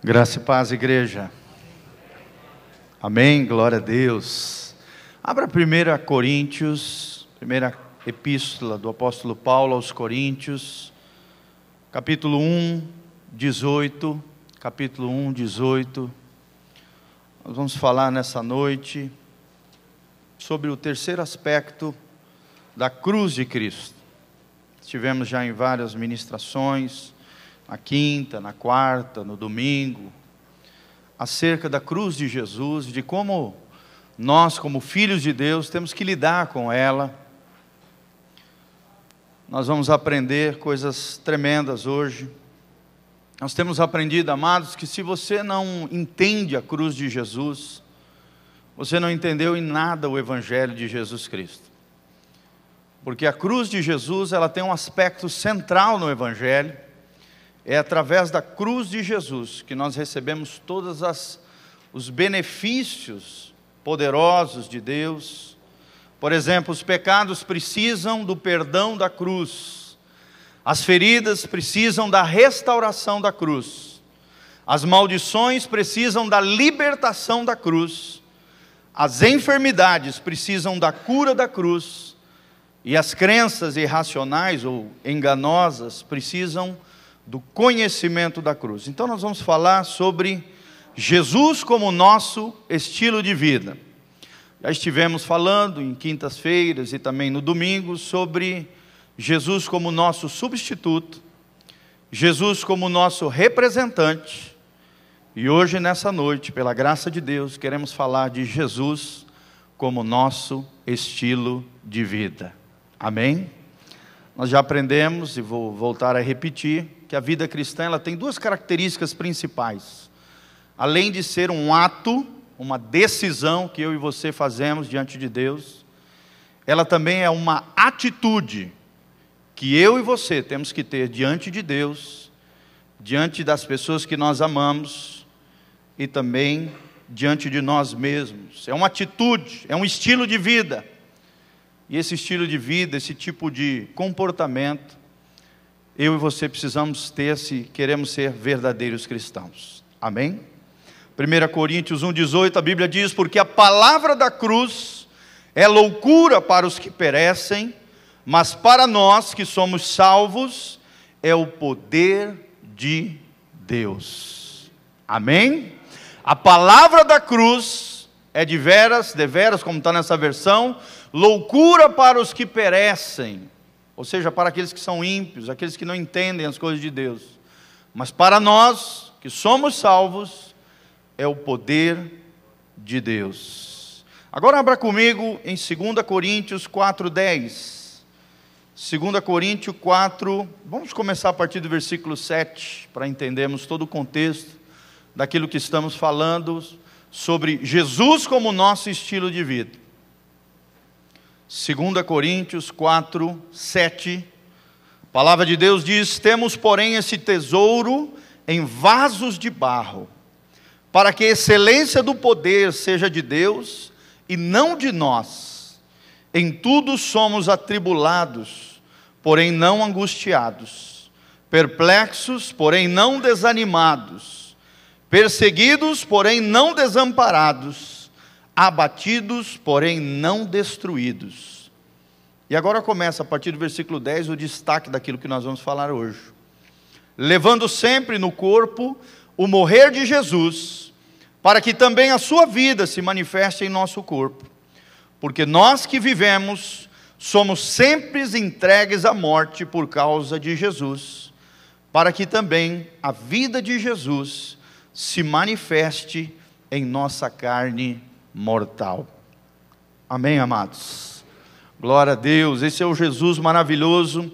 Graça e paz, igreja. Amém, glória a Deus. Abra 1 Coríntios, primeira epístola do apóstolo Paulo aos Coríntios, capítulo 1, 18, capítulo 1, 18. Nós vamos falar nessa noite sobre o terceiro aspecto da cruz de Cristo. Estivemos já em várias ministrações, na quinta, na quarta, no domingo, acerca da cruz de Jesus, de como nós, como filhos de Deus, temos que lidar com ela. Nós vamos aprender coisas tremendas hoje. Nós temos aprendido, amados, que se você não entende a cruz de Jesus, você não entendeu em nada o Evangelho de Jesus Cristo. Porque a cruz de Jesus, ela tem um aspecto central no Evangelho. É através da cruz de Jesus que nós recebemos todos os benefícios poderosos de Deus. Por exemplo, os pecados precisam do perdão da cruz. As feridas precisam da restauração da cruz. As maldições precisam da libertação da cruz. As enfermidades precisam da cura da cruz. E as crenças irracionais ou enganosas precisam do conhecimento da cruz. Então nós vamos falar sobre Jesus como nosso estilo de vida. Já estivemos falando em quintas-feiras e também no domingo sobre Jesus como nosso substituto, Jesus como nosso representante. E hoje, nessa noite, pela graça de Deus, queremos falar de Jesus como nosso estilo de vida. Amém? Nós já aprendemos, e vou voltar a repetir, que a vida cristã ela tem duas características principais. Além de ser um ato, uma decisão que eu e você fazemos diante de Deus, ela também é uma atitude que eu e você temos que ter diante de Deus, diante das pessoas que nós amamos e também diante de nós mesmos. É uma atitude, é um estilo de vida. E esse estilo de vida, esse tipo de comportamento, eu e você precisamos ter se queremos ser verdadeiros cristãos. Amém? 1 Coríntios 1,18, a Bíblia diz: porque a palavra da cruz é loucura para os que perecem, mas para nós que somos salvos, é o poder de Deus. Amém? A palavra da cruz é deveras, como está nessa versão, loucura para os que perecem, ou seja, para aqueles que são ímpios, aqueles que não entendem as coisas de Deus. Mas para nós, que somos salvos, é o poder de Deus. Agora abra comigo em 2 Coríntios 4:10. 2 Coríntios 4, vamos começar a partir do versículo 7, para entendermos todo o contexto daquilo que estamos falando sobre Jesus como nosso estilo de vida. 2 Coríntios 4, 7, a palavra de Deus diz: temos porém esse tesouro em vasos de barro, para que a excelência do poder seja de Deus e não de nós. Em tudo somos atribulados, porém não angustiados, perplexos, porém não desanimados, perseguidos, porém não desamparados, abatidos, porém não destruídos. E agora começa a partir do versículo 10 o destaque daquilo que nós vamos falar hoje. Levando sempre no corpo o morrer de Jesus, para que também a sua vida se manifeste em nosso corpo. Porque nós que vivemos, somos sempre entregues à morte por causa de Jesus, para que também a vida de Jesus se manifeste em nossa carne mortal. Amém, amados? Glória a Deus. Esse é o Jesus maravilhoso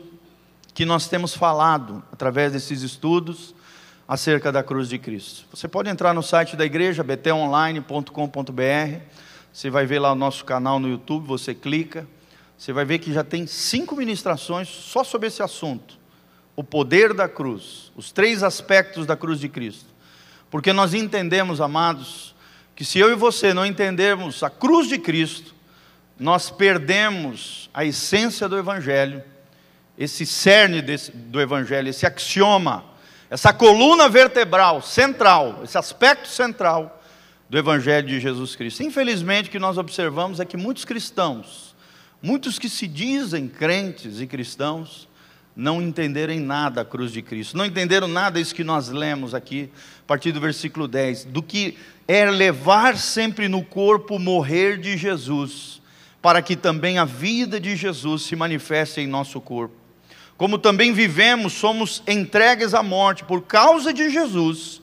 que nós temos falado através desses estudos acerca da cruz de Cristo. Você pode entrar no site da igreja, betelonline.com.br. Você vai ver lá o nosso canal no YouTube, você clica, você vai ver que já tem 5 ministrações só sobre esse assunto. O poder da cruz, os 3 aspectos da cruz de Cristo. Porque nós entendemos, amados, que se eu e você não entendermos a cruz de Cristo, nós perdemos a essência do Evangelho, esse cerne do Evangelho, esse axioma, essa coluna vertebral central, esse aspecto central do Evangelho de Jesus Cristo. Infelizmente, o que nós observamos é que muitos cristãos, muitos que se dizem crentes e cristãos, não entenderam nada a cruz de Cristo, não entenderam nada isso que nós lemos aqui, a partir do versículo 10, do que é levar sempre no corpo o morrer de Jesus, para que também a vida de Jesus se manifeste em nosso corpo. Como também vivemos, somos entregues à morte por causa de Jesus,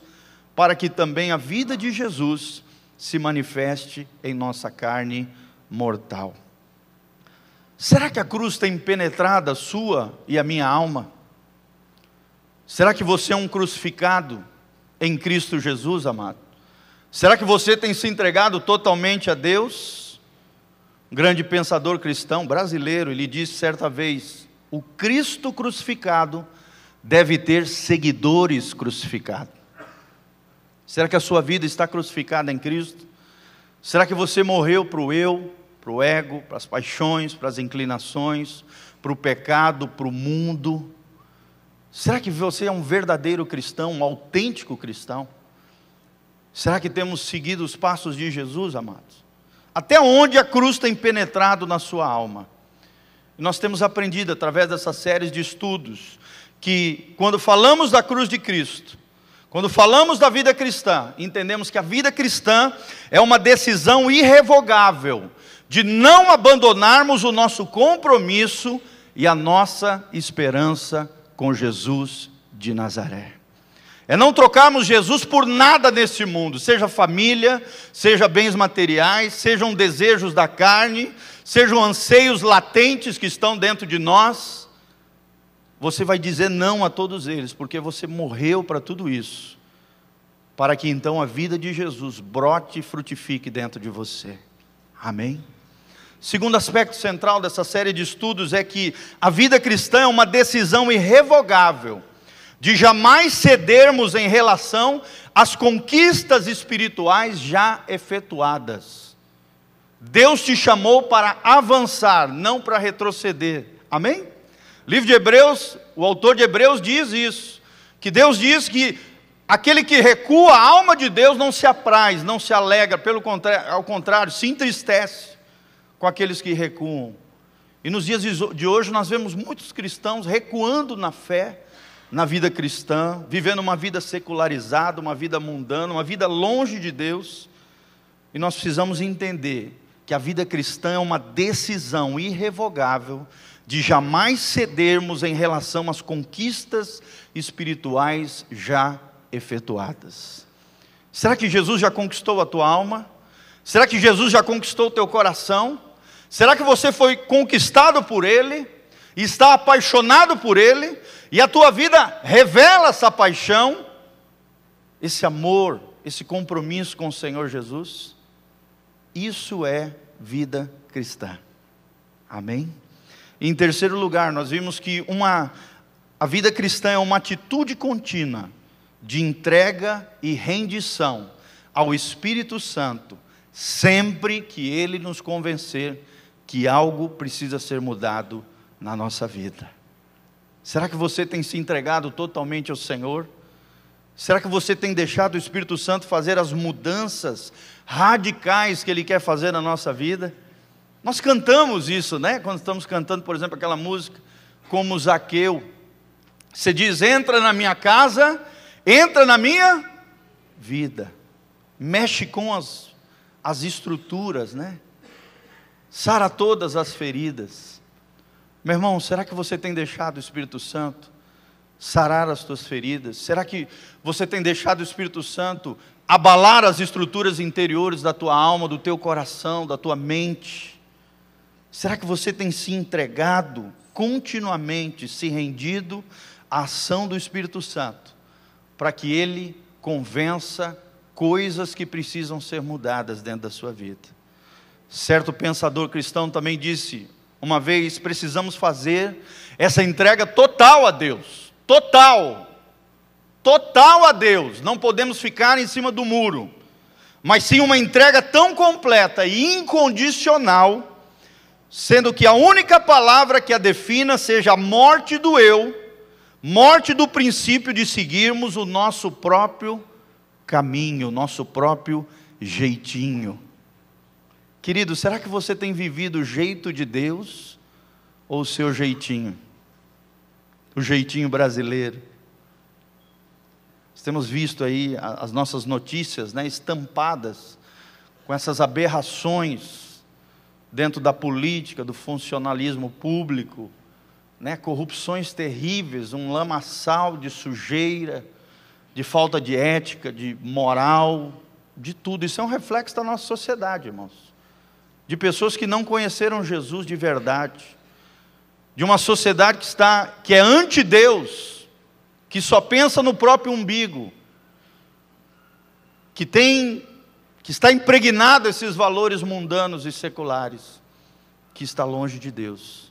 para que também a vida de Jesus se manifeste em nossa carne mortal. Será que a cruz tem penetrado a sua e a minha alma? Será que você é um crucificado em Cristo Jesus, amado? Será que você tem se entregado totalmente a Deus? Um grande pensador cristão brasileiro, ele disse certa vez: o Cristo crucificado deve ter seguidores crucificados. Será que a sua vida está crucificada em Cristo? Será que você morreu para o eu, para o ego, para as paixões, para as inclinações, para o pecado, para o mundo? Será que você é um verdadeiro cristão, um autêntico cristão? Será que temos seguido os passos de Jesus, amados? Até onde a cruz tem penetrado na sua alma? E nós temos aprendido através dessas séries de estudos que quando falamos da cruz de Cristo, quando falamos da vida cristã, entendemos que a vida cristã é uma decisão irrevogável de não abandonarmos o nosso compromisso e a nossa esperança com Jesus de Nazaré. É não trocarmos Jesus por nada neste mundo, seja família, seja bens materiais, sejam desejos da carne, sejam anseios latentes que estão dentro de nós. Você vai dizer não a todos eles, porque você morreu para tudo isso, para que então a vida de Jesus brote e frutifique dentro de você. Amém? Segundo aspecto central dessa série de estudos é que a vida cristã é uma decisão irrevogável de jamais cedermos em relação às conquistas espirituais já efetuadas. Deus te chamou para avançar, não para retroceder. Amém? Livro de Hebreus, o autor de Hebreus diz isso, que Deus diz que aquele que recua, a alma de Deus não se apraz, não se alegra, pelo contrário, ao contrário, se entristece com aqueles que recuam. E nos dias de hoje nós vemos muitos cristãos recuando na fé, na vida cristã, vivendo uma vida secularizada, uma vida mundana, uma vida longe de Deus. E nós precisamos entender que a vida cristã é uma decisão irrevogável de jamais cedermos em relação às conquistas espirituais já efetuadas. Será que Jesus já conquistou a tua alma? Será que Jesus já conquistou o teu coração? Será que você foi conquistado por Ele? E está apaixonado por Ele? E a tua vida revela essa paixão, esse amor, esse compromisso com o Senhor Jesus? Isso é vida cristã. Amém? E em terceiro lugar, nós vimos que a vida cristã é uma atitude contínua de entrega e rendição ao Espírito Santo, sempre que Ele nos convencer que algo precisa ser mudado na nossa vida. Será que você tem se entregado totalmente ao Senhor? Será que você tem deixado o Espírito Santo fazer as mudanças radicais que Ele quer fazer na nossa vida? Nós cantamos isso, né? Quando estamos cantando, por exemplo, aquela música, como Zaqueu. Você diz: entra na minha casa, entra na minha vida. Mexe com as estruturas, né? Sara todas as feridas. Meu irmão, será que você tem deixado o Espírito Santo sarar as tuas feridas? Será que você tem deixado o Espírito Santo abalar as estruturas interiores da tua alma, do teu coração, da tua mente? Será que você tem se entregado continuamente, se rendido à ação do Espírito Santo, para que Ele convença coisas que precisam ser mudadas dentro da sua vida? Certo pensador cristão também disse uma vez: precisamos fazer essa entrega total a Deus, total a Deus. Não podemos ficar em cima do muro, mas sim uma entrega tão completa e incondicional, sendo que a única palavra que a defina seja a morte do eu, Morte do princípio de seguirmos o nosso próprio caminho, o nosso próprio jeitinho. Querido, será que você tem vivido o jeito de Deus ou o seu jeitinho? O jeitinho brasileiro. Nós temos visto aí as nossas notícias, né, estampadas com essas aberrações dentro da política, do funcionalismo público, né, corrupções terríveis, um lamaçal de sujeira, de falta de ética, de moral, de tudo. Isso é um reflexo da nossa sociedade, irmãos. De pessoas que não conheceram Jesus de verdade. De uma sociedade que é anti-Deus, que só pensa no próprio umbigo, que está impregnado desses valores mundanos e seculares, que está longe de Deus.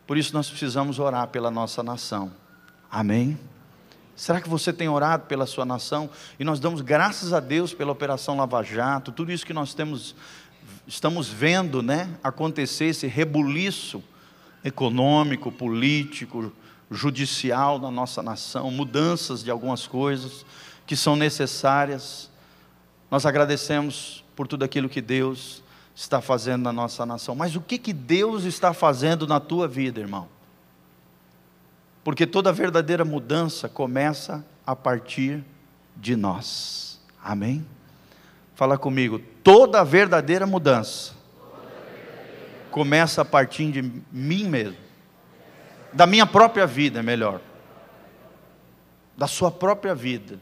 Por isso nós precisamos orar pela nossa nação. Amém? Será que você tem orado pela sua nação? E nós damos graças a Deus pela Operação Lava Jato, tudo isso que nós estamos vendo, né, acontecer, esse rebuliço econômico, político, judicial na nossa nação, mudanças de algumas coisas que são necessárias. Nós agradecemos por tudo aquilo que Deus está fazendo na nossa nação. Mas o que Deus está fazendo na tua vida, irmão? Porque toda verdadeira mudança começa a partir de nós. Amém? Fala comigo. Toda verdadeira mudança começa a partir de mim mesmo. Da minha própria vida, melhor. Da sua própria vida.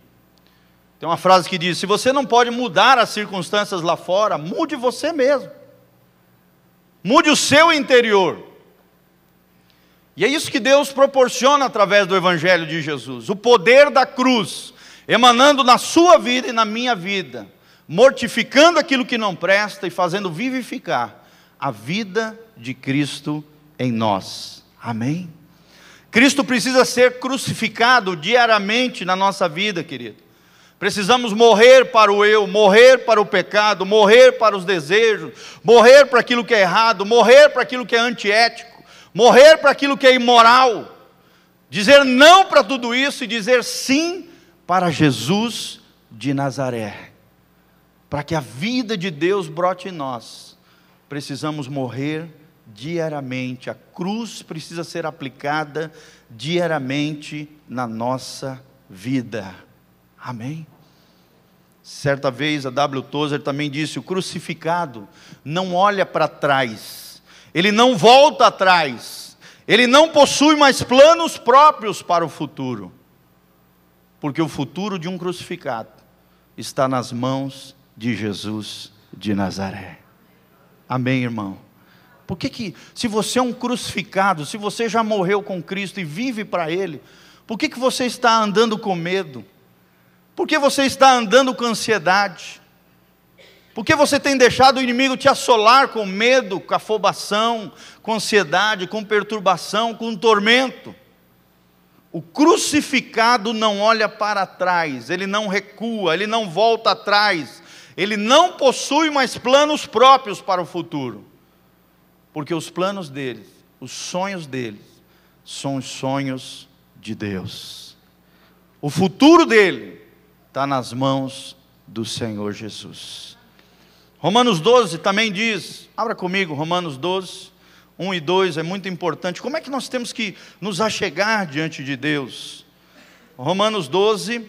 Tem uma frase que diz: se você não pode mudar as circunstâncias lá fora, mude você mesmo. Mude o seu interior. E é isso que Deus proporciona através do Evangelho de Jesus. O poder da cruz, emanando na sua vida e na minha vida, mortificando aquilo que não presta e fazendo vivificar a vida de Cristo em nós. Amém? Cristo precisa ser crucificado diariamente na nossa vida, querido. Precisamos morrer para o eu, morrer para o pecado, morrer para os desejos, morrer para aquilo que é errado, morrer para aquilo que é antiético, morrer para aquilo que é imoral, dizer não para tudo isso e dizer sim para Jesus de Nazaré. Para que a vida de Deus brote em nós, precisamos morrer diariamente. A cruz precisa ser aplicada diariamente na nossa vida. Amém? Certa vez a W. Tozer também disse: o crucificado não olha para trás, ele não volta atrás, ele não possui mais planos próprios para o futuro, porque o futuro de um crucificado está nas mãos de Jesus de Nazaré. Amém, irmão? Por que se você é um crucificado, se você já morreu com Cristo e vive para Ele, por que você está andando com medo? Por que você está andando com ansiedade? Por que você tem deixado o inimigo te assolar com medo, com afobação, com ansiedade, com perturbação, com tormento? O crucificado não olha para trás, ele não recua, ele não volta atrás, ele não possui mais planos próprios para o futuro, porque os planos dele, os sonhos dele, são os sonhos de Deus. O futuro dele está nas mãos do Senhor Jesus. Romanos 12 também diz, abra comigo, Romanos 12, 1 e 2, é muito importante. Como é que nós temos que nos achegar diante de Deus? Romanos 12,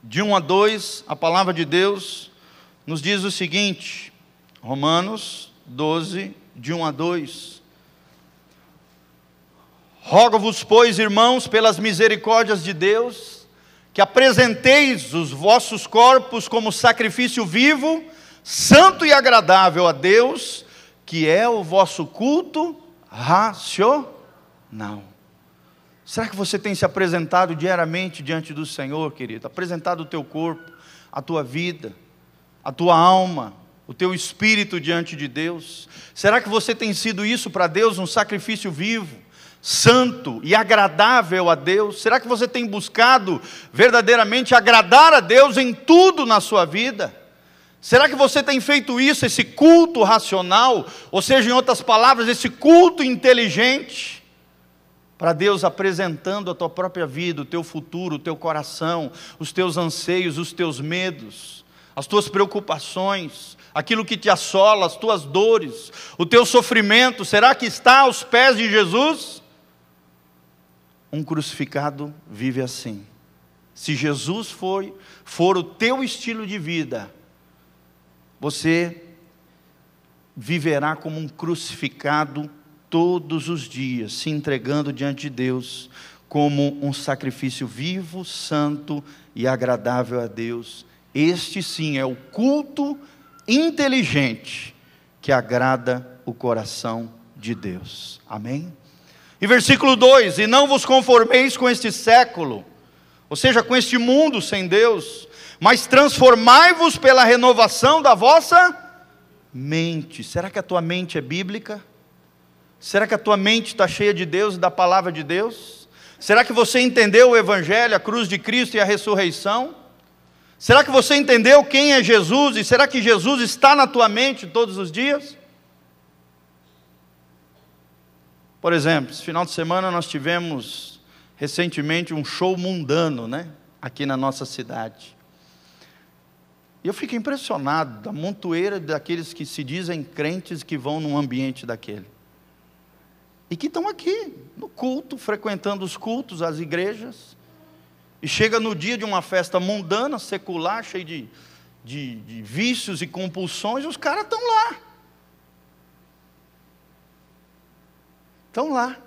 de 1 a 2, a palavra de Deus nos diz o seguinte, Romanos 12, de 1 a 2. Rogo-vos, pois, irmãos, pelas misericórdias de Deus, que apresenteis os vossos corpos como sacrifício vivo, santo e agradável a Deus, que é o vosso culto racional. Será que você tem se apresentado diariamente diante do Senhor, querido? Apresentado o teu corpo, a tua vida, a tua alma, o teu espírito diante de Deus? Será que você tem sido isso para Deus, um sacrifício vivo, santo e agradável a Deus? Será que você tem buscado verdadeiramente agradar a Deus em tudo na sua vida? Será que você tem feito isso, esse culto racional, ou seja, em outras palavras, esse culto inteligente? para Deus apresentando a tua própria vida, o teu futuro, o teu coração, os teus anseios, os teus medos, as tuas preocupações, aquilo que te assola, as tuas dores, o teu sofrimento, será que está aos pés de Jesus? Um crucificado vive assim. Se Jesus for o teu estilo de vida, você viverá como um crucificado todos os dias, se entregando diante de Deus como um sacrifício vivo, santo e agradável a Deus. Este sim é o culto inteligente que agrada o coração de Deus. Amém? E versículo 2: e não vos conformeis com este século, ou seja, com este mundo sem Deus, mas transformai-vos pela renovação da vossa mente. Será que a tua mente é bíblica? Será que a tua mente está cheia de Deus e da palavra de Deus? Será que você entendeu o Evangelho, a cruz de Cristo e a ressurreição? Será que você entendeu quem é Jesus? E será que Jesus está na tua mente todos os dias? Por exemplo, esse final de semana nós tivemos recentemente um show mundano, aqui na nossa cidade. E eu fico impressionado da montoeira daqueles que se dizem crentes que vão num ambiente daquele. E que estão aqui, no culto, frequentando os cultos, as igrejas. E chega no dia de uma festa mundana, secular, cheia de vícios e compulsões, os caras estão lá. Estão lá.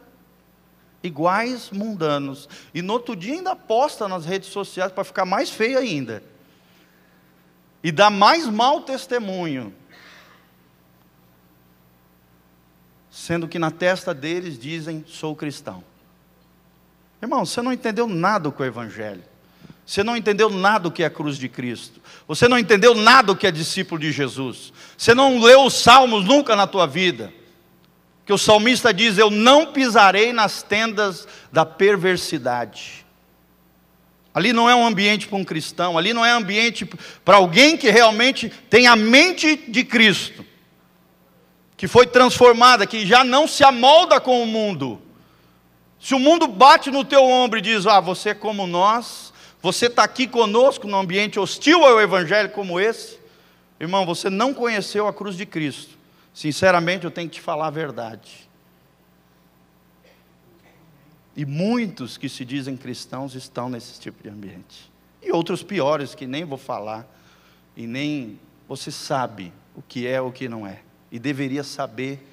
Iguais mundanos. E no outro dia ainda posta nas redes sociais para ficar mais feio ainda. E dá mais mau testemunho. Sendo que na testa deles dizem, sou cristão. Irmão, você não entendeu nada do que é o Evangelho. Você não entendeu nada do que é a cruz de Cristo. Você não entendeu nada do que é discípulo de Jesus. Você não leu os salmos nunca na tua vida. Que o salmista diz, eu não pisarei nas tendas da perversidade. Ali não é um ambiente para um cristão. Ali não é ambiente para alguém que realmente tem a mente de Cristo. Que foi transformada, que já não se amolda com o mundo. Se o mundo bate no teu ombro e diz, você é como nós, você está aqui conosco num ambiente hostil ao Evangelho como esse, irmão, você não conheceu a cruz de Cristo. Sinceramente, eu tenho que te falar a verdade. E muitos que se dizem cristãos estão nesse tipo de ambiente. E outros piores, que nem vou falar, e nem você sabe o que é ou o que não é. E deveria saber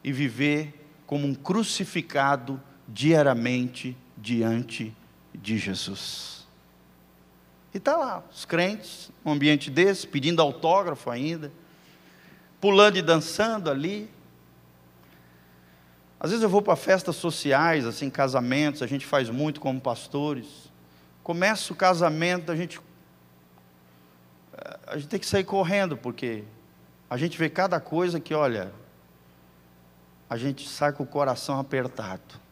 e viver como um crucificado diariamente diante de Jesus. E está lá, os crentes, num ambiente desse, pedindo autógrafo ainda, pulando e dançando ali. Às vezes eu vou para festas sociais, assim, casamentos, a gente faz muito como pastores. Começa o casamento, a gente tem que sair correndo, porque a gente vê cada coisa que, olha, a gente sai com o coração apertado.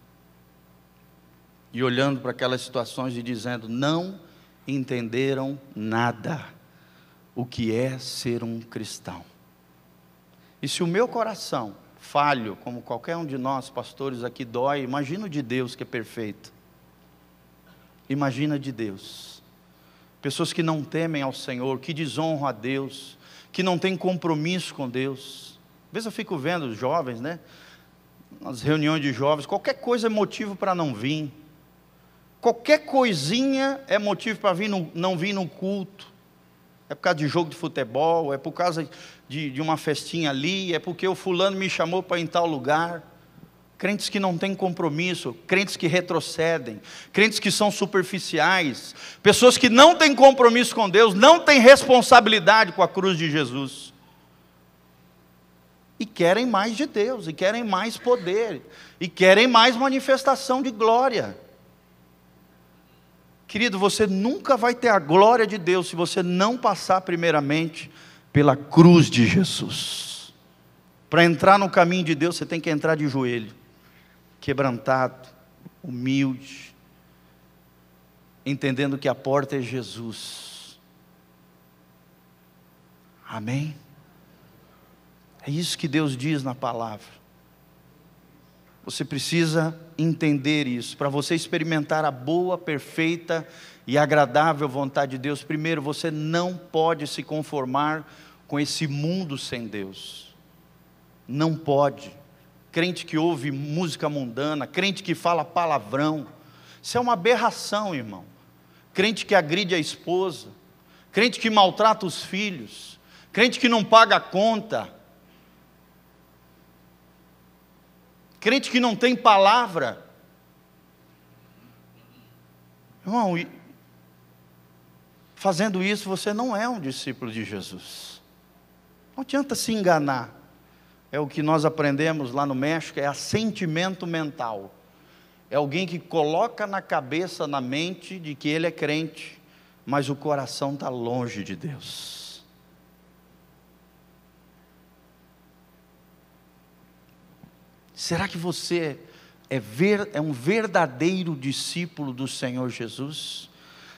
E olhando para aquelas situações e dizendo, não entenderam nada o que é ser um cristão. E se o meu coração, falho, como qualquer um de nós, pastores aqui, dói, imagina o de Deus que é perfeito. Imagina de Deus. Pessoas que não temem ao Senhor, que desonram a Deus, que não têm compromisso com Deus. Às vezes eu fico vendo os jovens, nas reuniões de jovens, qualquer coisa é motivo para não vir. Qualquer coisinha é motivo para não vir no culto. É por causa de jogo de futebol, é por causa de uma festinha ali, é porque o fulano me chamou para ir em tal lugar. Crentes que não têm compromisso, crentes que retrocedem, crentes que são superficiais, pessoas que não têm compromisso com Deus, não têm responsabilidade com a cruz de Jesus. E querem mais de Deus, e querem mais poder, e querem mais manifestação de glória. Querido, você nunca vai ter a glória de Deus se você não passar primeiramente pela cruz de Jesus. Para entrar no caminho de Deus, você tem que entrar de joelho, quebrantado, humilde, entendendo que a porta é Jesus. Amém? É isso que Deus diz na palavra. Você precisa entender isso. Para você experimentar a boa, perfeita e agradável vontade de Deus, primeiro, você não pode se conformar com esse mundo sem Deus. Não pode. Crente que ouve música mundana, crente que fala palavrão, isso é uma aberração, irmão. Crente que agride a esposa, crente que maltrata os filhos, crente que não paga a conta, crente que não tem palavra. Irmão, fazendo isso você não é um discípulo de Jesus. Não adianta se enganar. É o que nós aprendemos lá no México, é assentimento mental. É alguém que coloca na cabeça, na mente, de que ele é crente, mas o coração está longe de Deus. Será que você é um verdadeiro discípulo do Senhor Jesus?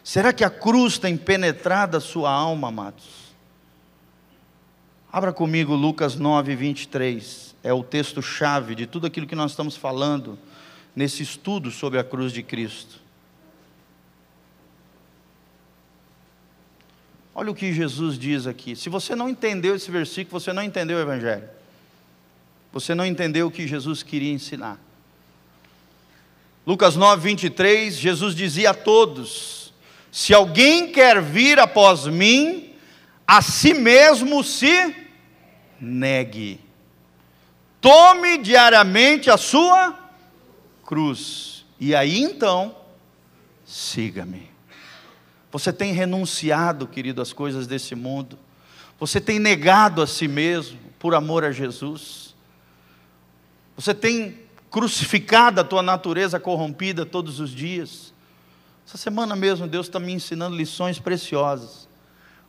Será que a cruz tem penetrado a sua alma, amados? Abra comigo Lucas 9, 23, é o texto-chave de tudo aquilo que nós estamos falando nesse estudo sobre a cruz de Cristo. Olha o que Jesus diz aqui. Se você não entendeu esse versículo, você não entendeu o Evangelho. Você não entendeu o que Jesus queria ensinar. Lucas 9, 23, Jesus dizia a todos: se alguém quer vir após mim, a si mesmo se negue, tome diariamente a sua cruz, e aí então, siga-me. Você tem renunciado, querido, às coisas desse mundo? Você tem negado a si mesmo, por amor a Jesus? Você tem crucificado a tua natureza corrompida todos os dias? Essa semana mesmo Deus está me ensinando lições preciosas.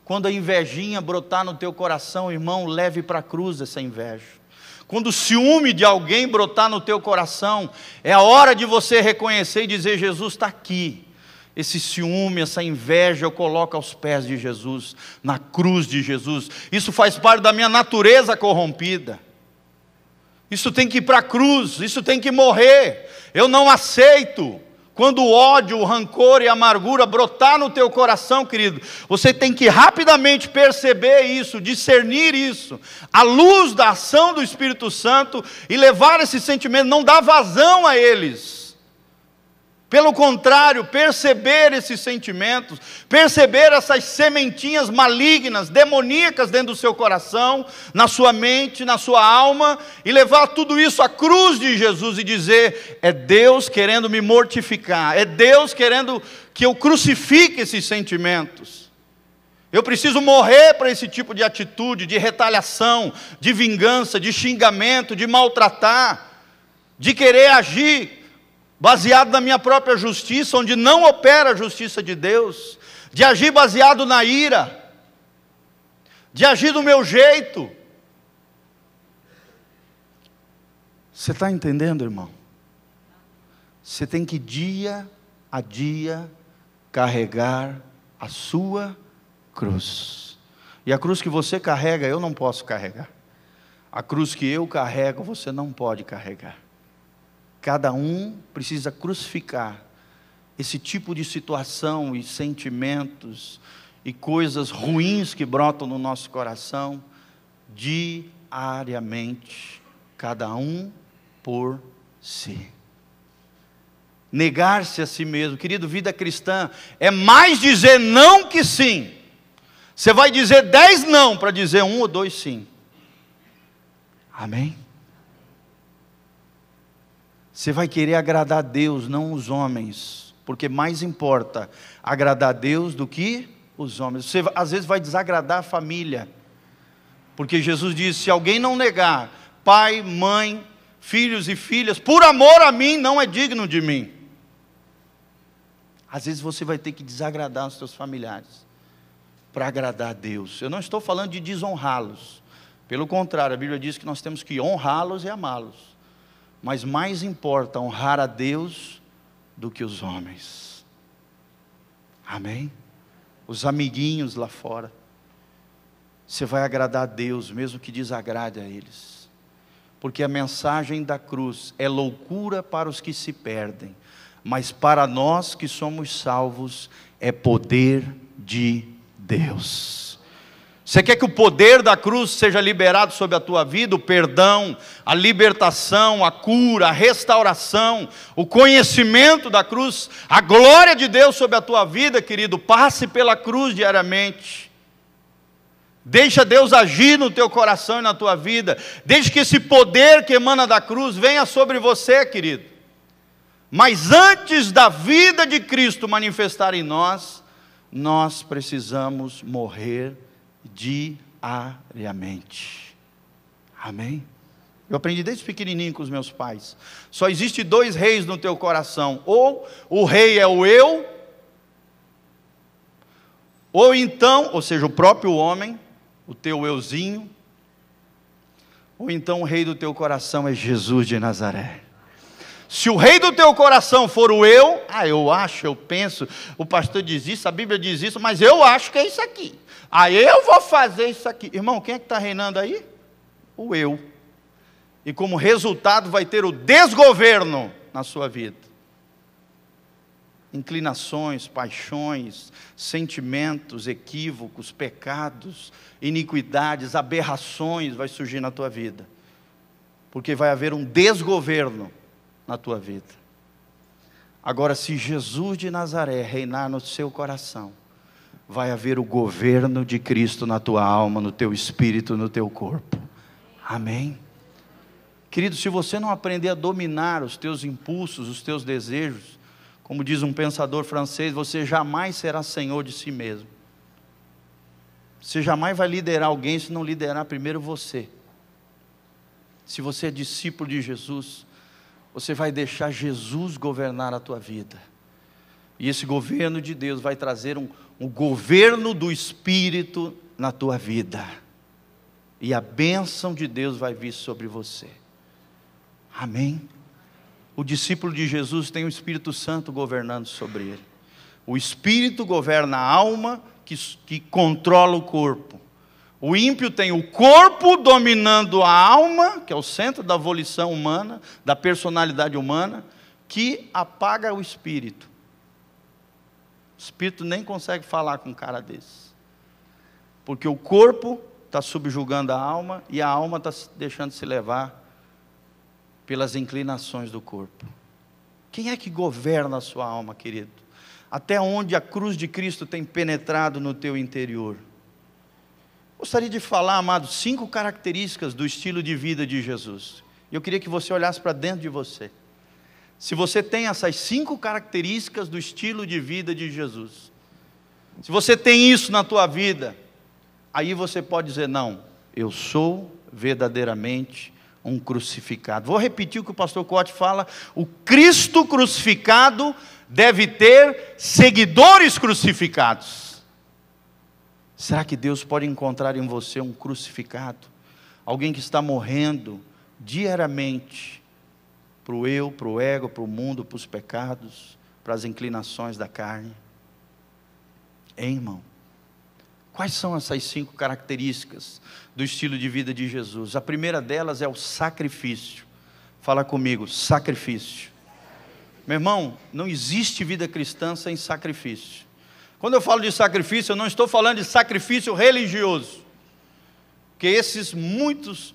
Quando a invejinha brotar no teu coração, irmão, leve para a cruz essa inveja. Quando o ciúme de alguém brotar no teu coração, é a hora de você reconhecer e dizer: Jesus está aqui. Esse ciúme, essa inveja, eu coloco aos pés de Jesus, na cruz de Jesus. Isso faz parte da minha natureza corrompida. Isso tem que ir para a cruz, isso tem que morrer. Eu não aceito. Quando o ódio, o rancor e a amargura brotar no teu coração, querido, você tem que rapidamente perceber isso, discernir isso, à luz da ação do Espírito Santo, e levar esse sentimento, não dar vazão a eles. Pelo contrário, perceber esses sentimentos, perceber essas sementinhas malignas, demoníacas dentro do seu coração, na sua mente, na sua alma, e levar tudo isso à cruz de Jesus e dizer: é Deus querendo me mortificar, é Deus querendo que eu crucifique esses sentimentos. Eu preciso morrer para esse tipo de atitude, de retaliação, de vingança, de xingamento, de maltratar, de querer agir baseado na minha própria justiça, onde não opera a justiça de Deus, de agir baseado na ira, de agir do meu jeito. Você está entendendo, irmão? Você tem que dia a dia carregar a sua cruz. E a cruz que você carrega, eu não posso carregar. A cruz que eu carrego, você não pode carregar. Cada um precisa crucificar esse tipo de situação e sentimentos e coisas ruins que brotam no nosso coração diariamente, cada um por si. Negar-se a si mesmo, querido, vida cristã é mais dizer não que sim. Você vai dizer 10 não para dizer 1 ou 2 sim. Amém? Você vai querer agradar a Deus, não os homens, porque mais importa agradar a Deus do que os homens. Você às vezes vai desagradar a família, porque Jesus disse: se alguém não negar pai, mãe, filhos e filhas, por amor a mim, não é digno de mim. Às vezes você vai ter que desagradar os seus familiares para agradar a Deus. Eu não estou falando de desonrá-los, pelo contrário, a Bíblia diz que nós temos que honrá-los e amá-los. Mas mais importa honrar a Deus do que os homens. Amém? Os amiguinhos lá fora. Você vai agradar a Deus, mesmo que desagrade a eles. porque a mensagem da cruz é loucura para os que se perdem, mas para nós que somos salvos é poder de Deus. Você quer que o poder da cruz seja liberado sobre a tua vida? O perdão, a libertação, a cura, a restauração, o conhecimento da cruz, a glória de Deus sobre a tua vida, querido. Passe pela cruz diariamente. Deixa Deus agir no teu coração e na tua vida. Deixe que esse poder que emana da cruz venha sobre você, querido. Mas antes da vida de Cristo manifestar em nós, nós precisamos morrer diariamente. Amém? Eu aprendi desde pequenininho com os meus pais. Só existe 2 reis no teu coração. Ou o rei é o eu, ou então, ou seja, o próprio homem, o teu euzinho, ou então o rei do teu coração é Jesus de Nazaré. Se o rei do teu coração for o eu acho, eu penso, o pastor diz isso, a Bíblia diz isso, mas eu acho que é isso aqui. Eu vou fazer isso aqui. Irmão, quem é que está reinando aí? O eu. E como resultado vai ter o desgoverno na sua vida. Inclinações, paixões, sentimentos, equívocos, pecados, iniquidades, aberrações vai surgir na tua vida. Porque vai haver um desgoverno na tua vida. Agora, se Jesus de Nazaré reinar no seu coração, vai haver o governo de Cristo na tua alma, no teu espírito, no teu corpo. Amém? Querido, se você não aprender a dominar os teus impulsos, os teus desejos, como diz um pensador francês, você jamais será senhor de si mesmo. Você jamais vai liderar alguém se não liderar primeiro você. Se você é discípulo de Jesus, você vai deixar Jesus governar a tua vida. E esse governo de Deus vai trazer um governo do Espírito na tua vida. E a bênção de Deus vai vir sobre você. Amém? O discípulo de Jesus tem o Espírito Santo governando sobre ele. O Espírito governa a alma que controla o corpo. O ímpio tem o corpo dominando a alma, que é o centro da volição humana, da personalidade humana, que apaga o espírito. O espírito nem consegue falar com um cara desse. Porque o corpo está subjugando a alma e a alma está deixando se levar pelas inclinações do corpo. Quem é que governa a sua alma, querido? Até onde a cruz de Cristo tem penetrado no teu interior? Gostaria de falar, amados, 5 características do estilo de vida de Jesus. Eu queria que você olhasse para dentro de você. Se você tem essas 5 características do estilo de vida de Jesus, se você tem isso na tua vida, aí você pode dizer, não, eu sou verdadeiramente um crucificado. Vou repetir o que o pastor Cote fala, o Cristo crucificado deve ter seguidores crucificados. Será que Deus pode encontrar em você um crucificado? Alguém que está morrendo diariamente para o eu, para o ego, para o mundo, para os pecados, para as inclinações da carne? Hein, irmão? Quais são essas 5 características do estilo de vida de Jesus? A primeira delas é o sacrifício. Fala comigo, sacrifício. Meu irmão, não existe vida cristã sem sacrifício. Quando eu falo de sacrifício, eu não estou falando de sacrifício religioso. Porque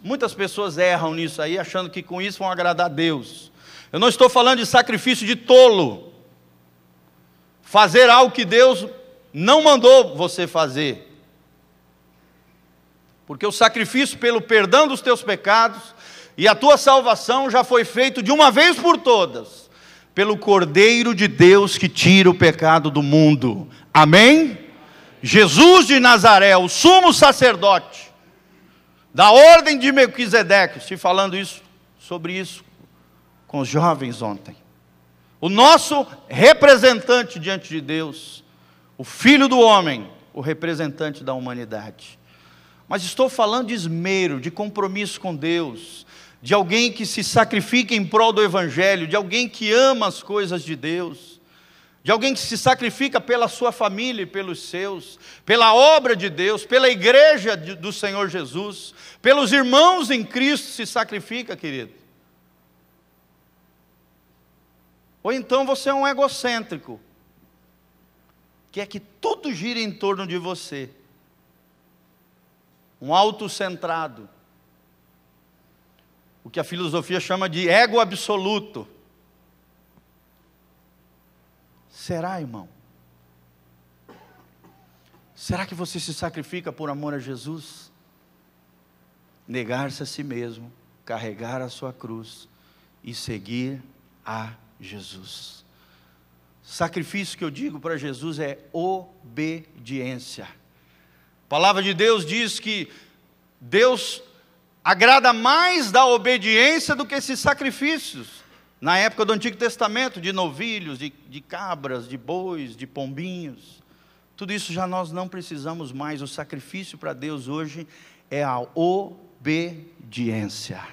muitas pessoas erram nisso aí, achando que com isso vão agradar a Deus. Eu não estou falando de sacrifício de tolo. Fazer algo que Deus não mandou você fazer. Porque o sacrifício pelo perdão dos teus pecados e a tua salvação já foi feito de uma vez por todas, pelo Cordeiro de Deus que tira o pecado do mundo. Amém? Jesus de Nazaré, o sumo sacerdote, da ordem de Melquisedeque. Estive falando sobre isso com os jovens ontem. O nosso representante diante de Deus, o Filho do homem, o representante da humanidade. Mas estou falando de esmero, de compromisso com Deus, de alguém que se sacrifica em prol do Evangelho, de alguém que ama as coisas de Deus, de alguém que se sacrifica pela sua família e pelos seus, pela obra de Deus, pela igreja do Senhor Jesus, pelos irmãos em Cristo se sacrifica, querido. Ou então você é um egocêntrico, que é que tudo gira em torno de você, um autocentrado, o que a filosofia chama de ego absoluto. Será, irmão? Será que você se sacrifica por amor a Jesus? Negar-se a si mesmo, carregar a sua cruz e seguir a Jesus. Sacrifício que eu digo para Jesus é obediência. A palavra de Deus diz que Deus agrada mais da obediência do que esses sacrifícios. Na época do Antigo Testamento, de novilhos, de cabras, de bois, de pombinhos, tudo isso já nós não precisamos mais. O sacrifício para Deus hoje é a obediência.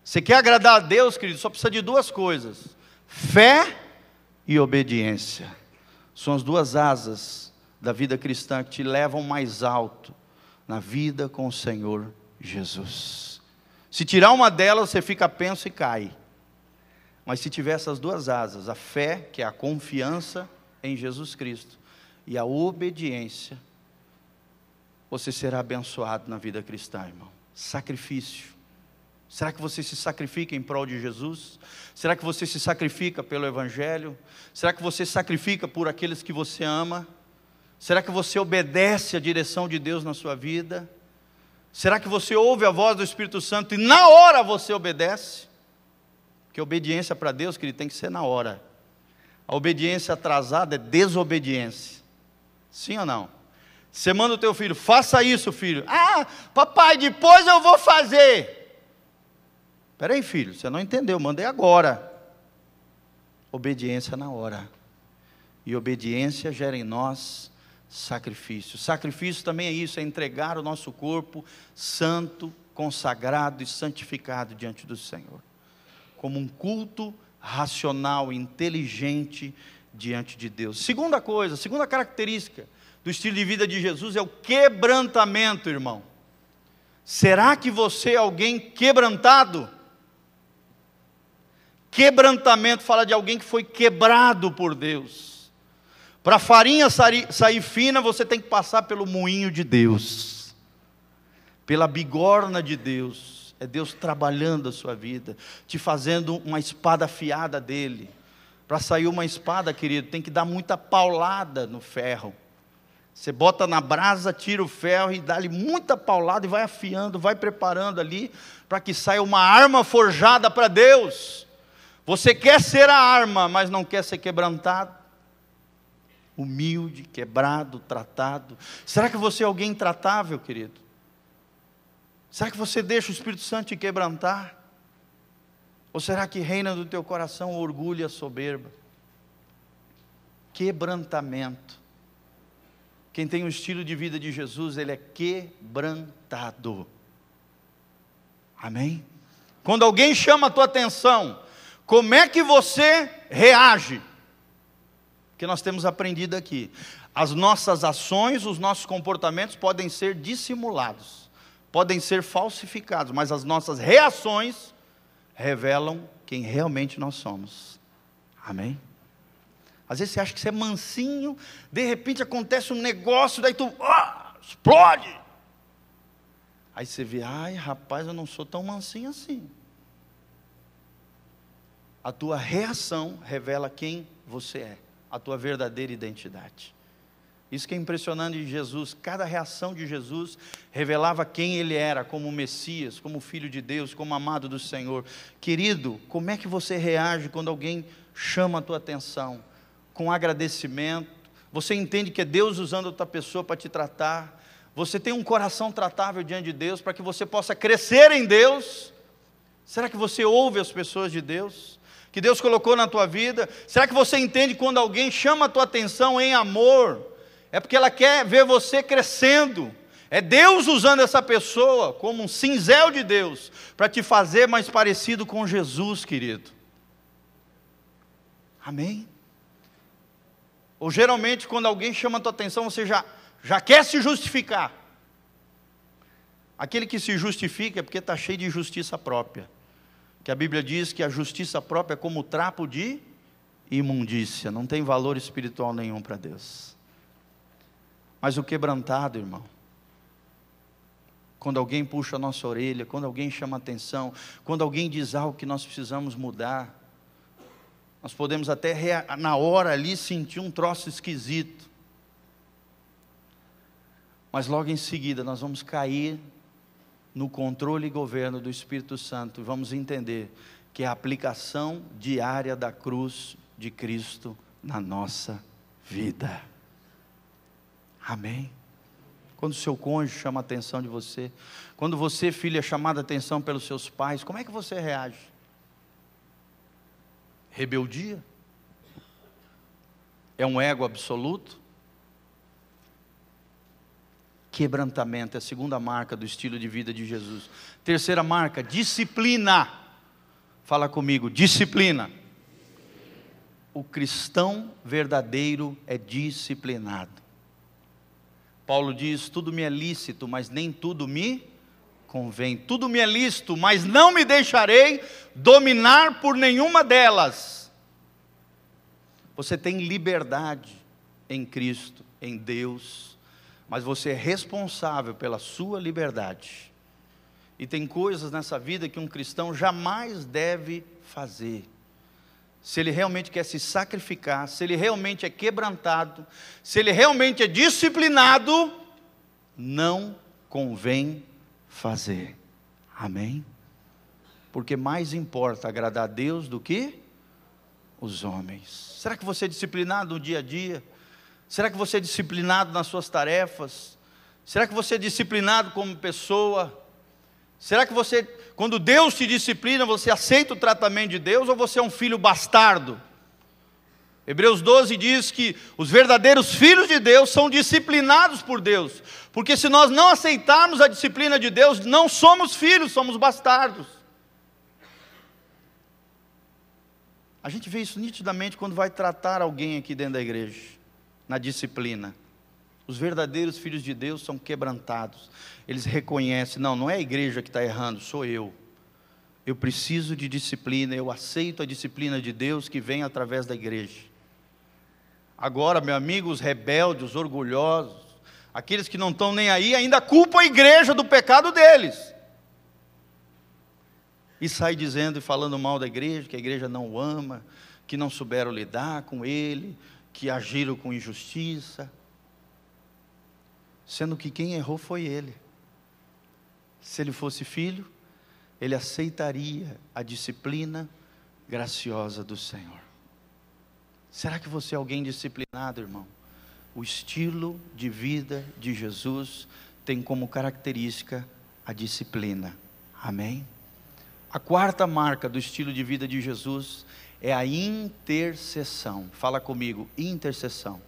Você quer agradar a Deus, querido? Só precisa de duas coisas: fé e obediência. São as duas asas da vida cristã que te levam mais alto na vida com o Senhor Jesus. Se tirar uma delas, você fica penso e cai. Mas se tiver essas duas asas, a fé, que é a confiança em Jesus Cristo, e a obediência, você será abençoado na vida cristã, irmão. Sacrifício. Será que você se sacrifica em prol de Jesus? Será que você se sacrifica pelo Evangelho? Será que você sacrifica por aqueles que você ama? Será que você obedece à direção de Deus na sua vida? Será que você ouve a voz do Espírito Santo e na hora você obedece? Porque obediência para Deus, querido, tem que ser na hora. A obediência atrasada é desobediência. Sim ou não? Você manda o teu filho, faça isso, filho. Ah, papai, depois eu vou fazer. Espera aí, filho, você não entendeu, mandei agora. Obediência na hora. E obediência gera em nós sacrifício. Sacrifício também é isso, é entregar o nosso corpo santo, consagrado e santificado diante do Senhor, como um culto racional, inteligente diante de Deus. Segunda coisa, segunda característica do estilo de vida de Jesus é o quebrantamento, irmão. Será que você é alguém quebrantado? Quebrantamento fala de alguém que foi quebrado por Deus. Para a farinha sair fina, você tem que passar pelo moinho de Deus, pela bigorna de Deus. É Deus trabalhando a sua vida, te fazendo uma espada afiada dele. Para sair uma espada, querido, tem que dar muita paulada no ferro. Você bota na brasa, tira o ferro e dá-lhe muita paulada e vai afiando, vai preparando ali, para que saia uma arma forjada para Deus. Você quer ser a arma, mas não quer ser quebrantado? Humilde, quebrado, tratado. Será que você é alguém intratável, querido? Será que você deixa o Espírito Santo te quebrantar? Ou será que reina no teu coração o orgulho e a soberba? Quebrantamento. Quem tem o estilo de vida de Jesus, ele é quebrantado. Amém? Quando alguém chama a tua atenção, como é que você reage? Porque nós temos aprendido aqui, as nossas ações, os nossos comportamentos podem ser dissimulados, podem ser falsificados, mas as nossas reações revelam quem realmente nós somos. Amém? Às vezes você acha que você é mansinho, de repente acontece um negócio, daí tu explode. Aí você vê, ai rapaz, eu não sou tão mansinho assim. A tua reação revela quem você é, a tua verdadeira identidade. Isso que é impressionante de Jesus, cada reação de Jesus revelava quem Ele era, como Messias, como Filho de Deus, como amado do Senhor. Querido, como é que você reage quando alguém chama a tua atenção? Com agradecimento, você entende que é Deus usando outra pessoa para te tratar, você tem um coração tratável diante de Deus, para que você possa crescer em Deus. Será que você ouve as pessoas de Deus, que Deus colocou na tua vida? Será que você entende quando alguém chama a tua atenção em amor, é porque ela quer ver você crescendo? É Deus usando essa pessoa como um cinzel de Deus, para te fazer mais parecido com Jesus, querido. Amém? Ou geralmente quando alguém chama a tua atenção, você já quer se justificar. Aquele que se justifica é porque está cheio de justiça própria. Que a Bíblia diz que a justiça própria é como trapo de imundícia, não tem valor espiritual nenhum para Deus. Mas o quebrantado, irmão, quando alguém puxa a nossa orelha, quando alguém chama a atenção, quando alguém diz algo que nós precisamos mudar, nós podemos até na hora ali sentir um troço esquisito, mas logo em seguida nós vamos cair no controle e governo do Espírito Santo, e vamos entender que é a aplicação diária da cruz de Cristo na nossa vida. Amém? Quando o seu cônjuge chama a atenção de você, quando você, filho, é chamado a atenção pelos seus pais, como é que você reage? Rebeldia? É um ego absoluto? Quebrantamento é a segunda marca do estilo de vida de Jesus. Terceira marca, disciplina. Fala comigo, disciplina. O cristão verdadeiro é disciplinado. Paulo diz, tudo me é lícito, mas nem tudo me convém. Tudo me é lícito, mas não me deixarei dominar por nenhuma delas. Você tem liberdade em Cristo, em Deus, mas você é responsável pela sua liberdade. E tem coisas nessa vida que um cristão jamais deve fazer. Se ele realmente quer se sacrificar, se ele realmente é quebrantado, se ele realmente é disciplinado, não convém fazer. Amém? Porque mais importa agradar a Deus do que os homens. Será que você é disciplinado no dia a dia? Será que você é disciplinado nas suas tarefas? Será que você é disciplinado como pessoa? Será que você, quando Deus te disciplina, você aceita o tratamento de Deus, ou você é um filho bastardo? Hebreus 12 diz que os verdadeiros filhos de Deus são disciplinados por Deus, porque se nós não aceitarmos a disciplina de Deus, não somos filhos, somos bastardos. A gente vê isso nitidamente quando vai tratar alguém aqui dentro da igreja, na disciplina. Os verdadeiros filhos de Deus são quebrantados. Eles reconhecem, não é a igreja que está errando, sou eu. Eu preciso de disciplina, eu aceito a disciplina de Deus que vem através da igreja. Agora, meu amigo, os rebeldes, os orgulhosos, aqueles que não estão nem aí, ainda culpam a igreja do pecado deles. E sai dizendo e falando mal da igreja, que a igreja não o ama, que não souberam lidar com ele, que agiram com injustiça. Sendo que quem errou foi ele. Se ele fosse filho, ele aceitaria a disciplina graciosa do Senhor. Será que você é alguém disciplinado, irmão? O estilo de vida de Jesus tem como característica a disciplina. Amém? A quarta marca do estilo de vida de Jesus é a intercessão. Fala comigo, intercessão.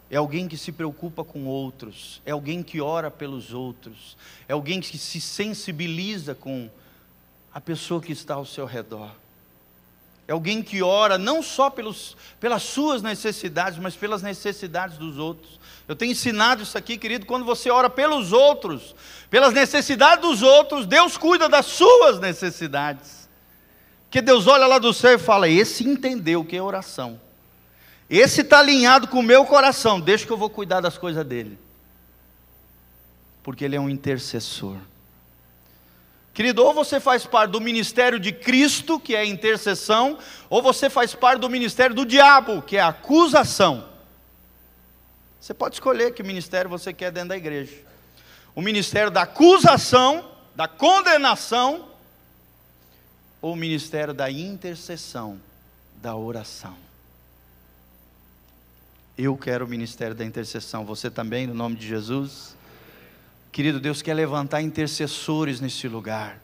É alguém que se preocupa com outros, é alguém que ora pelos outros, é alguém que se sensibiliza com a pessoa que está ao seu redor. É alguém que ora não só pelas suas necessidades, mas pelas necessidades dos outros. Eu tenho ensinado isso aqui, querido, quando você ora pelos outros, pelas necessidades dos outros, Deus cuida das suas necessidades. Porque Deus olha lá do céu e fala, esse entendeu o que é oração. Esse está alinhado com o meu coração, deixa que eu vou cuidar das coisas dele. Porque ele é um intercessor. Querido, ou você faz parte do ministério de Cristo, que é a intercessão, ou você faz parte do ministério do diabo, que é a acusação. Você pode escolher que ministério você quer dentro da igreja. O ministério da acusação, da condenação, ou o ministério da intercessão, da oração. Eu quero o ministério da intercessão, você também, no nome de Jesus? Querido, Deus quer levantar intercessores nesse lugar,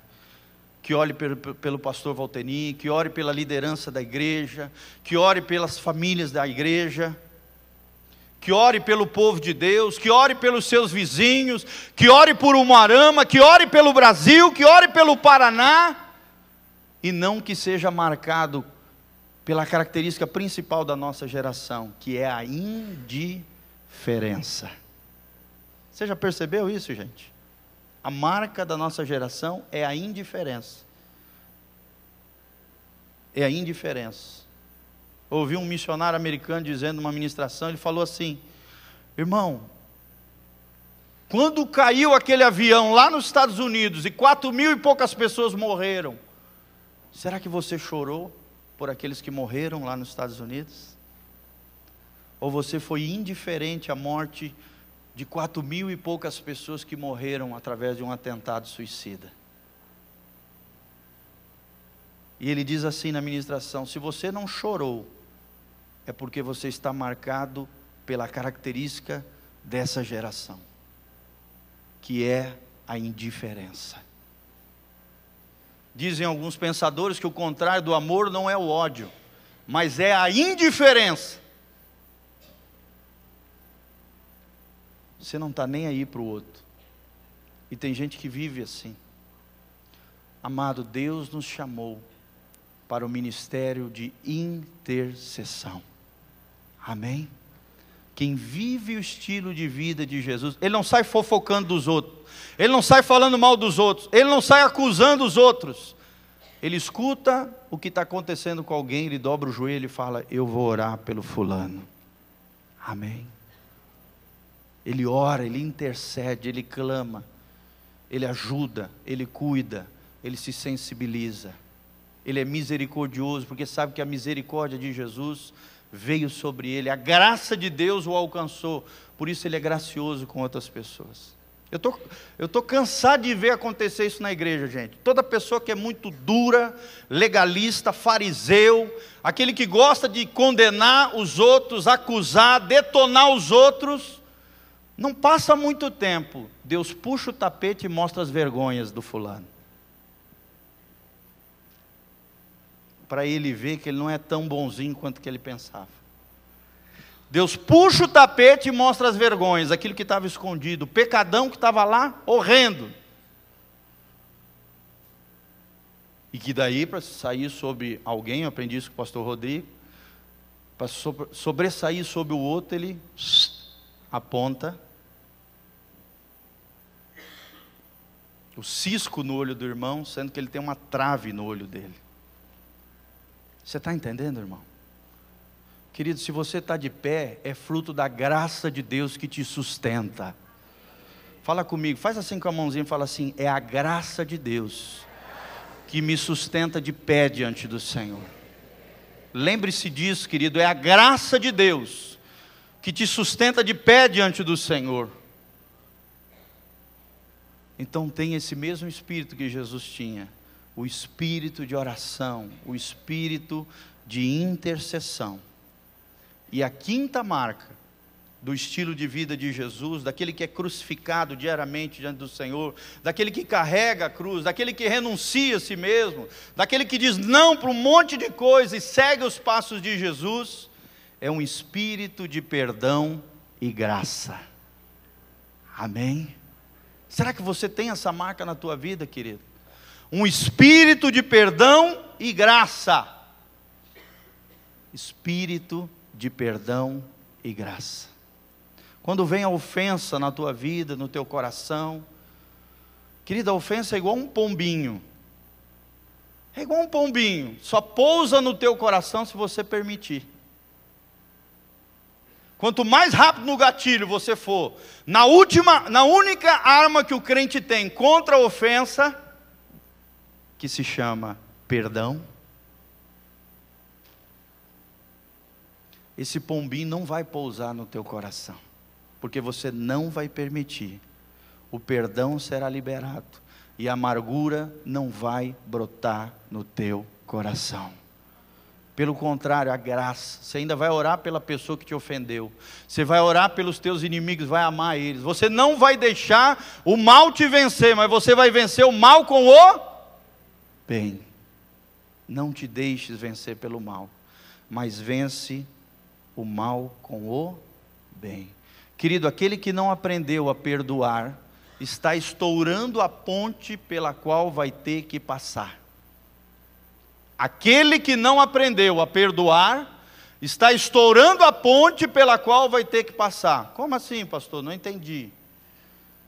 que ore pelo pastor Valteni, que ore pela liderança da igreja, que ore pelas famílias da igreja, que ore pelo povo de Deus, que ore pelos seus vizinhos, que ore por Umuarama, que ore pelo Brasil, que ore pelo Paraná, e não que seja marcado pela característica principal da nossa geração, que é a indiferença. Você já percebeu isso, gente? A marca da nossa geração é a indiferença. É a indiferença. Ouvi um missionário americano dizendo numa ministração, ele falou assim: irmão, quando caiu aquele avião lá nos Estados Unidos e 4.000 e poucas pessoas morreram, será que você chorou por aqueles que morreram lá nos Estados Unidos? Ou você foi indiferente à morte de 4.000 e poucas pessoas que morreram através de um atentado suicida? E ele diz assim na ministração: se você não chorou, é porque você está marcado pela característica dessa geração, que é a indiferença. Dizem alguns pensadores que o contrário do amor não é o ódio, mas é a indiferença. Você não está nem aí para o outro. E tem gente que vive assim. Amado, Deus nos chamou para o ministério de intercessão. Amém? Quem vive o estilo de vida de Jesus, ele não sai fofocando dos outros, ele não sai falando mal dos outros, ele não sai acusando os outros. Ele escuta o que está acontecendo com alguém, ele dobra o joelho e fala: eu vou orar pelo fulano. Amém? Ele ora, ele intercede, ele clama, ele ajuda, ele cuida, ele se sensibiliza. Ele é misericordioso, porque sabe que a misericórdia de Jesus veio sobre ele, a graça de Deus o alcançou, por isso ele é gracioso com outras pessoas. Eu tô cansado de ver acontecer isso na igreja, gente. Toda pessoa que é muito dura, legalista, fariseu, aquele que gosta de condenar os outros, acusar, detonar os outros, não passa muito tempo, Deus puxa o tapete e mostra as vergonhas do fulano, para ele ver que ele não é tão bonzinho quanto que ele pensava. Deus puxa o tapete e mostra as vergonhas, aquilo que estava escondido, o pecadão que estava lá, horrendo. E que daí, para sair sobre alguém, eu aprendi isso com o pastor Rodrigo, para sobressair sobre o outro, ele aponta o cisco no olho do irmão, sendo que ele tem uma trave no olho dele. Você está entendendo, irmão? Querido, se você está de pé, é fruto da graça de Deus que te sustenta. Fala comigo, faz assim com a mãozinha e fala assim: é a graça de Deus que me sustenta de pé diante do Senhor. Lembre-se disso, querido, é a graça de Deus que te sustenta de pé diante do Senhor. Então tenha esse mesmo espírito que Jesus tinha, o espírito de oração, o espírito de intercessão. E a quinta marca do estilo de vida de Jesus, daquele que é crucificado diariamente diante do Senhor, daquele que carrega a cruz, daquele que renuncia a si mesmo, daquele que diz não para um monte de coisa e segue os passos de Jesus, é um espírito de perdão e graça. Amém? Será que você tem essa marca na tua vida, querido? Um espírito de perdão e graça. Espírito de perdão e graça. Quando vem a ofensa na tua vida, no teu coração, querida, a ofensa é igual um pombinho. É igual um pombinho, só pousa no teu coração se você permitir. Quanto mais rápido no gatilho você for, na única arma que o crente tem contra a ofensa, que se chama perdão, esse pombinho não vai pousar no teu coração, porque você não vai permitir. O perdão será liberado e a amargura não vai brotar no teu coração. Pelo contrário, a graça. Você ainda vai orar pela pessoa que te ofendeu, você vai orar pelos teus inimigos, vai amar eles. Você não vai deixar o mal te vencer, mas você vai vencer o mal com o bem. Não te deixes vencer pelo mal, mas vence o mal com o bem. Querido, aquele que não aprendeu a perdoar, está estourando a ponte pela qual vai ter que passar. Aquele que não aprendeu a perdoar, está estourando a ponte pela qual vai ter que passar. Como assim, pastor? Não entendi.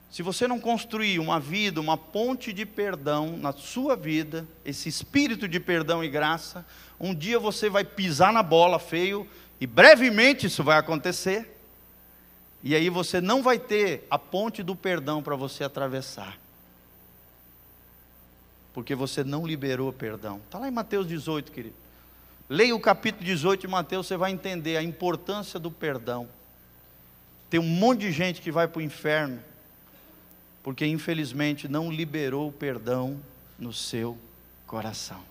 Se você não construir uma vida, uma ponte de perdão na sua vida, esse espírito de perdão e graça, um dia você vai pisar na bola feio, e brevemente isso vai acontecer, e aí você não vai ter a ponte do perdão para você atravessar, porque você não liberou o perdão. Está lá em Mateus 18, querido. Leia o capítulo 18 de Mateus, você vai entender a importância do perdão. Tem um monte de gente que vai para o inferno, porque infelizmente não liberou o perdão no seu coração.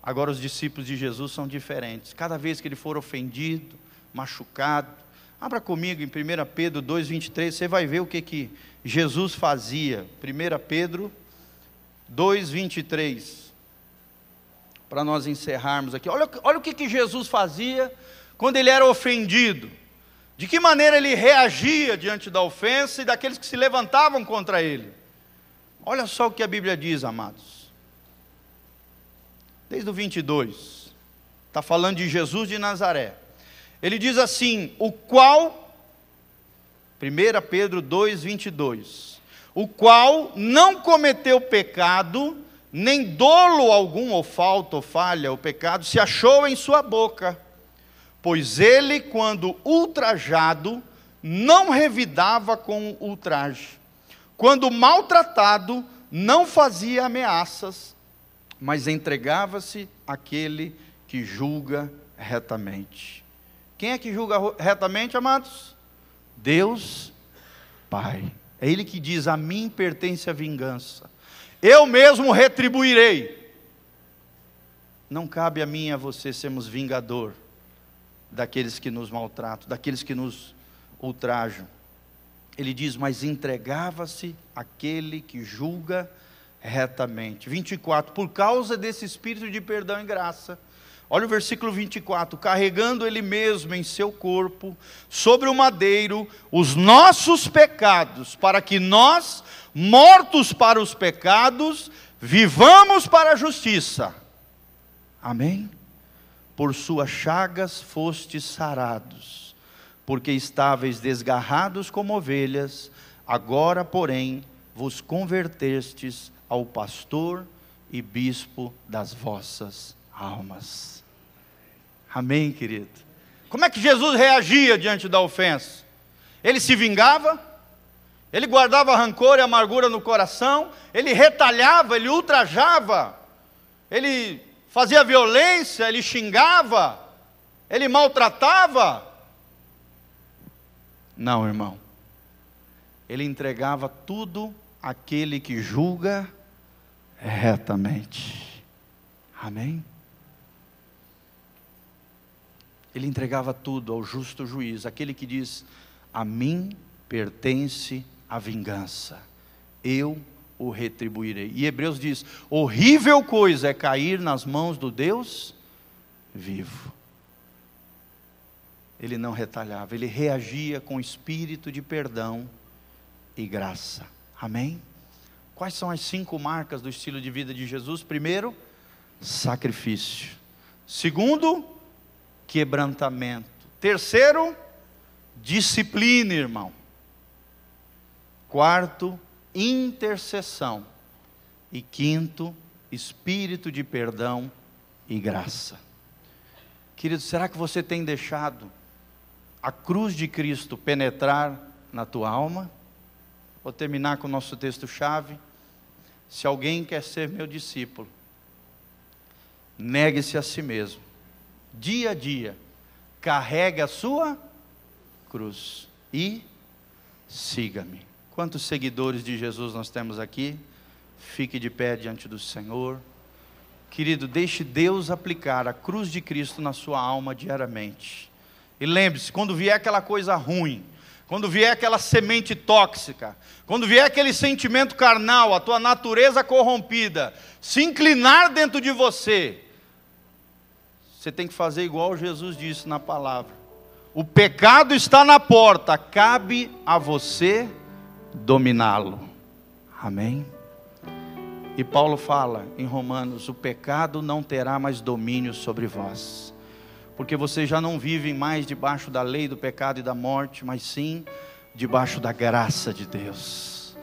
Agora os discípulos de Jesus são diferentes. Cada vez que ele for ofendido, machucado, abra comigo em 1 Pedro 2,23, você vai ver o que Jesus fazia. 1 Pedro 2,23, para nós encerrarmos aqui. Olha o que Jesus fazia quando ele era ofendido. De que maneira ele reagia diante da ofensa e daqueles que se levantavam contra ele. Olha só o que a Bíblia diz, amados. Desde o 22, está falando de Jesus de Nazaré. Ele diz assim, o qual, 1 Pedro 2,22, o qual não cometeu pecado, nem dolo algum, ou falta, ou falha, ou pecado, se achou em sua boca. Pois ele, quando ultrajado, não revidava com ultraje. Quando maltratado, não fazia ameaças, mas entregava-se àquele que julga retamente. Quem é que julga retamente, amados? Deus Pai. É Ele que diz, a mim pertence a vingança. Eu mesmo retribuirei. Não cabe a mim e a você sermos vingador daqueles que nos maltratam, daqueles que nos ultrajam. Ele diz, mas entregava-se àquele que julga retamente. 24, por causa desse espírito de perdão e graça. Olha o versículo 24, carregando ele mesmo em seu corpo, sobre o madeiro, os nossos pecados, para que nós, mortos para os pecados, vivamos para a justiça. Amém? Por suas chagas fostes sarados, porque estáveis desgarrados como ovelhas, agora, porém, vos convertestes ao pastor e bispo das vossas almas. Amém, querido? Como é que Jesus reagia diante da ofensa? Ele se vingava? Ele guardava rancor e amargura no coração? Ele retalhava, ele ultrajava? Ele fazia violência, ele xingava, ele maltratava? Não, irmão. Ele entregava tudo àquele que julga retamente. Amém? Ele entregava tudo ao justo juiz, aquele que diz, a mim pertence a vingança, eu o retribuirei. E Hebreus diz, horrível coisa é cair nas mãos do Deus vivo. Ele não retalhava, ele reagia com espírito de perdão e graça. Amém? Quais são as 5 marcas do estilo de vida de Jesus? Primeiro, sacrifício. Segundo, quebrantamento. Terceiro, disciplina, irmão. Quarto, intercessão. E quinto, espírito de perdão e graça. Querido, será que você tem deixado a cruz de Cristo penetrar na tua alma? Vou terminar com o nosso texto-chave. Se alguém quer ser meu discípulo, negue-se a si mesmo, dia a dia, carregue a sua cruz e siga-me. Quantos seguidores de Jesus nós temos aqui? Fique de pé diante do Senhor. Querido, deixe Deus aplicar a cruz de Cristo na sua alma diariamente. E lembre-se, quando vier aquela coisa ruim, quando vier aquela semente tóxica, quando vier aquele sentimento carnal, a tua natureza corrompida, se inclinar dentro de você, você tem que fazer igual Jesus disse na palavra. O pecado está na porta, cabe a você dominá-lo. Amém? E Paulo fala em Romanos: o pecado não terá mais domínio sobre vós, porque vocês já não vivem mais debaixo da lei do pecado e da morte, mas sim debaixo da graça de Deus.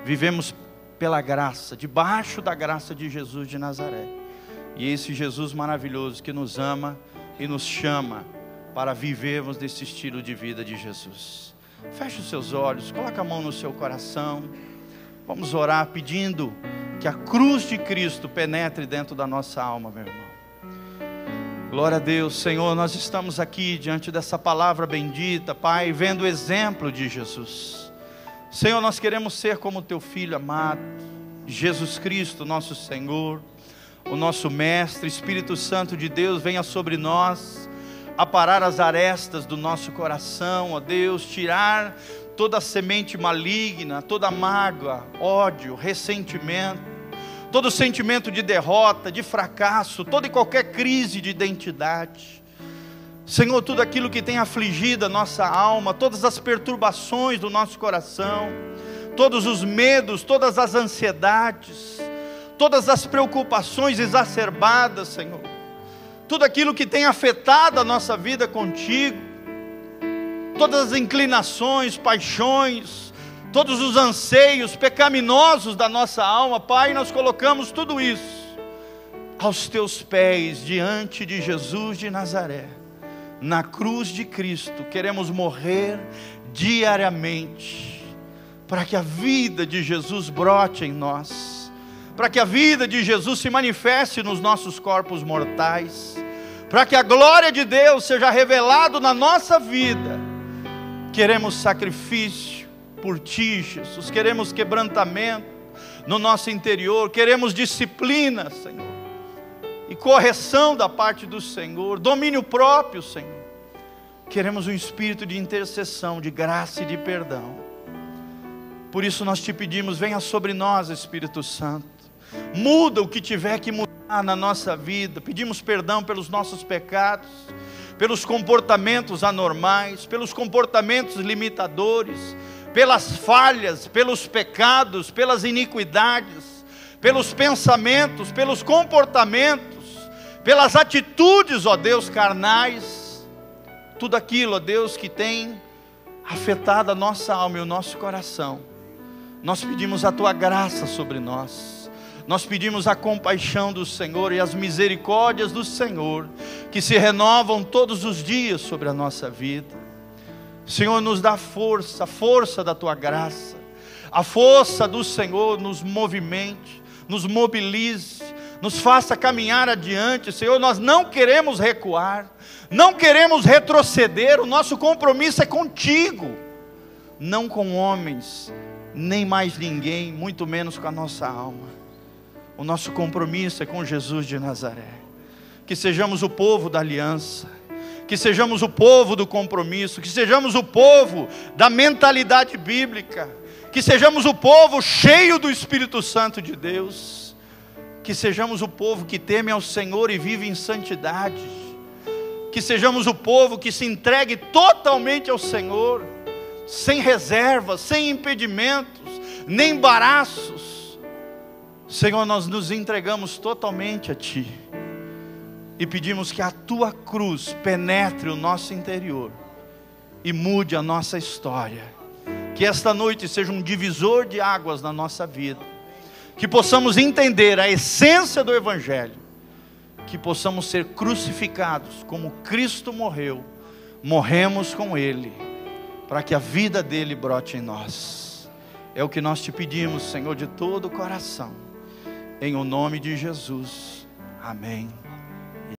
Vivemos pela graça, debaixo da graça de Jesus de Nazaré. E esse Jesus maravilhoso que nos ama e nos chama para vivermos desse estilo de vida de Jesus. Feche os seus olhos, coloque a mão no seu coração. Vamos orar pedindo que a cruz de Cristo penetre dentro da nossa alma, meu irmão. Glória a Deus. Senhor, nós estamos aqui diante dessa palavra bendita, Pai, vendo o exemplo de Jesus. Senhor, nós queremos ser como teu Filho amado, Jesus Cristo, nosso Senhor, o nosso Mestre. Espírito Santo de Deus, venha sobre nós, aparar as arestas do nosso coração, ó Deus, tirar toda a semente maligna, toda mágoa, ódio, ressentimento, todo sentimento de derrota, de fracasso, toda e qualquer crise de identidade. Senhor, tudo aquilo que tem afligido a nossa alma, todas as perturbações do nosso coração, todos os medos, todas as ansiedades, todas as preocupações exacerbadas, Senhor, tudo aquilo que tem afetado a nossa vida contigo, todas as inclinações, paixões, todos os anseios pecaminosos da nossa alma, Pai, nós colocamos tudo isso aos teus pés, diante de Jesus de Nazaré, na cruz de Cristo. Queremos morrer diariamente, para que a vida de Jesus brote em nós, para que a vida de Jesus se manifeste nos nossos corpos mortais, para que a glória de Deus seja revelada na nossa vida. Queremos sacrifício por ti, Jesus. Queremos quebrantamento no nosso interior. Queremos disciplina, Senhor, e correção da parte do Senhor, domínio próprio, Senhor. Queremos um espírito de intercessão, de graça e de perdão. Por isso nós te pedimos, venha sobre nós, Espírito Santo. Muda o que tiver que mudar na nossa vida. Pedimos perdão pelos nossos pecados, pelos comportamentos anormais, pelos comportamentos limitadores, pelas falhas, pelos pecados, pelas iniquidades, pelos pensamentos, pelos comportamentos, pelas atitudes, ó Deus, carnais, tudo aquilo, ó Deus, que tem afetado a nossa alma e o nosso coração. Nós pedimos a tua graça sobre nós, nós pedimos a compaixão do Senhor e as misericórdias do Senhor, que se renovam todos os dias sobre a nossa vida. Senhor, nos dá força, a força da tua graça, a força do Senhor nos movimente, nos mobilize, nos faça caminhar adiante. Senhor, nós não queremos recuar, não queremos retroceder. O nosso compromisso é contigo, não com homens, nem mais ninguém, muito menos com a nossa alma. O nosso compromisso é com Jesus de Nazaré. Que sejamos o povo da aliança, que sejamos o povo do compromisso, que sejamos o povo da mentalidade bíblica, que sejamos o povo cheio do Espírito Santo de Deus, que sejamos o povo que teme ao Senhor e vive em santidade, que sejamos o povo que se entregue totalmente ao Senhor, sem reservas, sem impedimentos, nem embaraços. Senhor, nós nos entregamos totalmente a Ti, e pedimos que a tua cruz penetre o nosso interior e mude a nossa história. Que esta noite seja um divisor de águas na nossa vida, que possamos entender a essência do Evangelho, que possamos ser crucificados como Cristo morreu, morremos com Ele, para que a vida dele brote em nós. É o que nós te pedimos, Senhor, de todo o coração, em o nome de Jesus. Amém.